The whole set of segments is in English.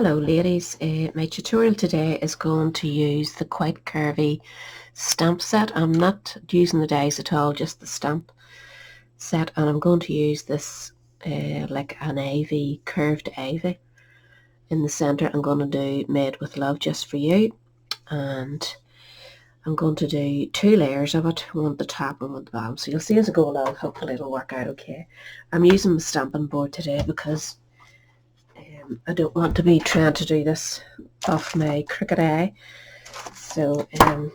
Hello ladies, my tutorial today is going to use the quite curvy stamp set. I'm not using the dies at all, just the stamp set, and I'm going to use this like an ivy, curved ivy. In the centre I'm going to do Made with Love Just For You, and I'm going to do 2 layers of it, one at the top and one at the bottom. So you'll see as I go along, hopefully it'll work out okay. I'm using the stamping board today because I don't want to be trying to do this off my crooked eye. So we're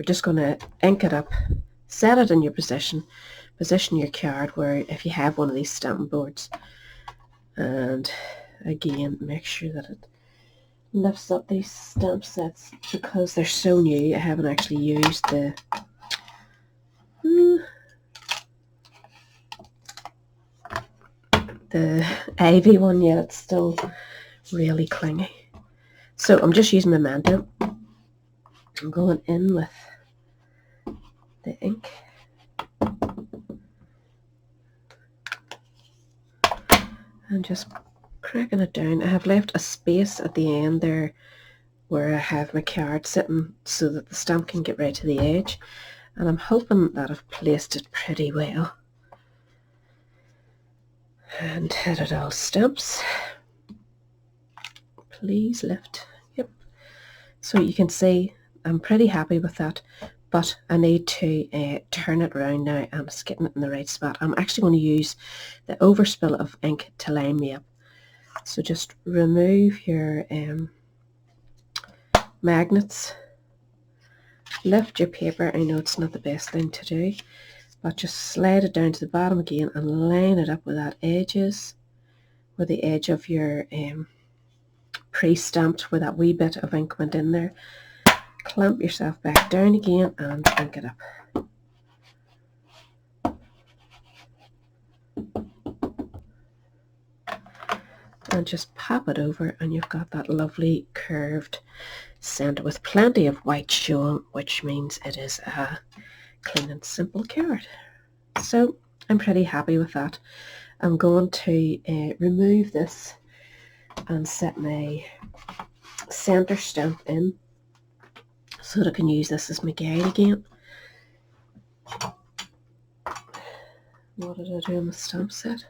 just going to ink it up, set it in your position your card where if you have one of these stamping boards, and again make sure that it lifts up these stamp sets because they're so new. I haven't actually used the ivy one yet. It's still really clingy. So I'm just using Memento. I'm going in with the ink and just cracking it down. I have left a space at the end there where I have my card sitting so that the stamp can get right to the edge, and I'm hoping that I've placed it pretty well. And had it all stamps. Please lift. Yep. So you can see I'm pretty happy with that, but I need to turn it around now and it's getting it in the right spot. I'm actually going to use the overspill of ink to line me up. So just remove your magnets, lift your paper. I know it's not the best thing to do, but just slide it down to the bottom again and line it up where that edge is, where the edge of your pre-stamped, where that wee bit of ink went in there. Clamp yourself back down again and ink it up. And just pop it over and you've got that lovely curved centre with plenty of white showing, which means it is a clean and simple card. So I'm pretty happy with that. I'm going to remove this and set my centre stamp in so that I can use this as my guide again. What did I do on the stamp set?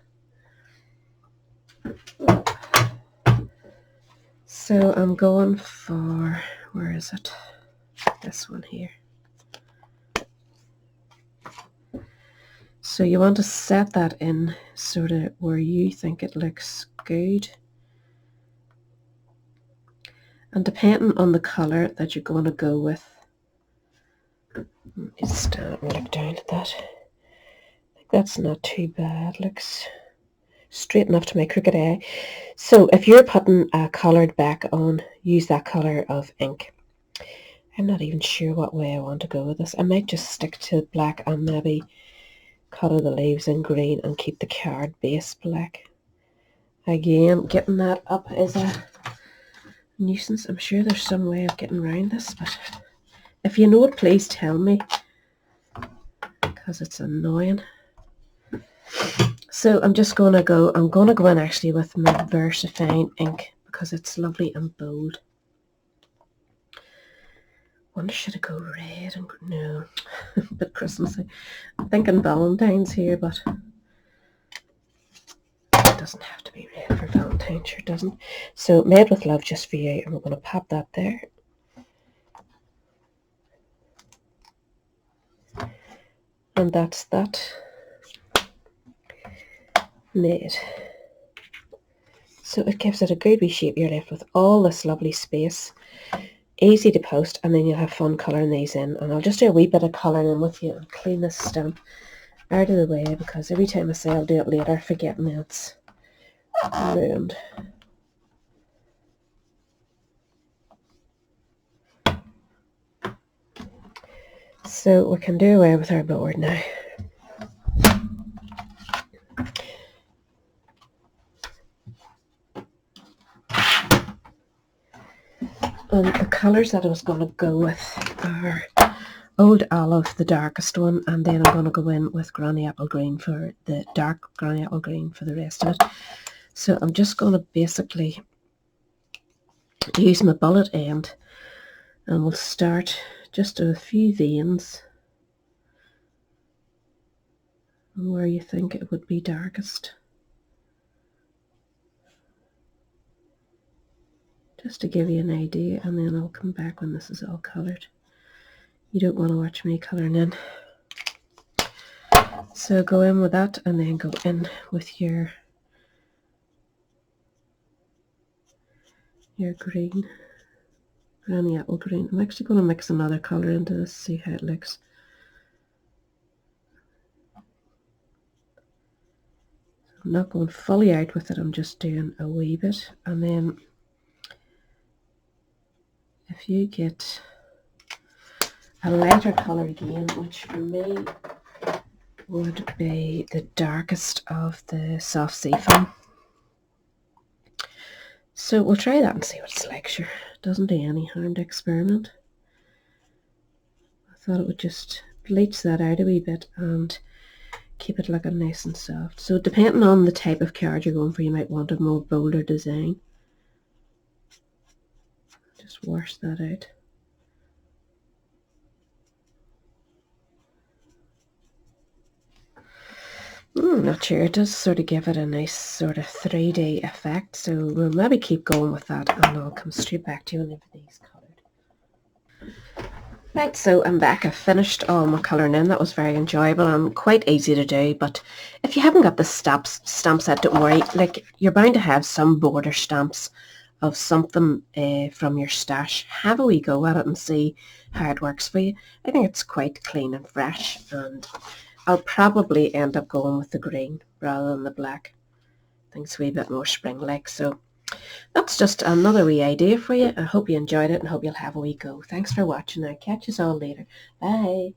So I'm going for, where is it? This one here. So you want to set that in sort of where you think it looks good. And depending on the colour that you're going to go with, just stand and look down at that. I think that's not too bad. Looks straight enough to my crooked eye. So if you're putting a coloured back on, use that colour of ink. I'm not even sure what way I want to go with this. I might just stick to black and maybe colour the leaves in green and keep the card base black. Again, getting that up is a nuisance. I'm sure there's some way of getting around this, but if you know it, please tell me, because it's annoying. So I'm just going to go, I'm going to go in actually with my VersaFine ink because it's lovely and bold. Wonder should I go red and no, a bit Christmassy. I'm thinking Valentine's here, but it doesn't have to be red for Valentine's, sure doesn't. So Made with Love Just For You, and we're going to pop that there. And that's that. Made. So it gives it a good wee shape. You're left with all this lovely space, easy to post, and then you'll have fun colouring these in. And I'll just do a wee bit of colouring in with you and clean this stamp out of the way, because every time I say I'll do it later, forgetting that it's ruined. So we can do away with our board now. And the colours that I was going to go with are Old Olive, the darkest one, and then I'm going to go in with Granny Apple Green for the dark Granny Apple Green for the rest of it. So I'm just going to basically use my bullet end, and we'll start just a few veins where you think it would be darkest, just to give you an idea, and then I'll come back when this is all coloured. You don't want to watch me colouring in. So go in with that, and then go in with your green, granny apple green. I'm actually going to mix another colour into this, see how it looks. I'm not going fully out with it, I'm just doing a wee bit. And then if you get a lighter colour again, which for me would be the darkest of the soft sea foam. So we'll try that and see what it's like. Sure, it doesn't do any harm to experiment. I thought it would just bleach that out a wee bit and keep it looking nice and soft. So depending on the type of card you're going for, you might want a more bolder design. Just wash that out. Not sure. It does sort of give it a nice sort of 3D effect. So we'll maybe keep going with that, and I'll come straight back to you when everything's coloured. Right, so I'm back. I've finished all my colouring in. That was very enjoyable and quite easy to do. But if you haven't got the stamp set, don't worry. Like, you're bound to have some border stamps of something from your stash. Have a wee go at it and see how it works for you. I think it's quite clean and fresh, and I'll probably end up going with the green rather than the black. I think it's a wee bit more spring-like. So that's just another wee idea for you. I hope you enjoyed it and hope you'll have a wee go. Thanks for watching. I'll catch you all later. Bye.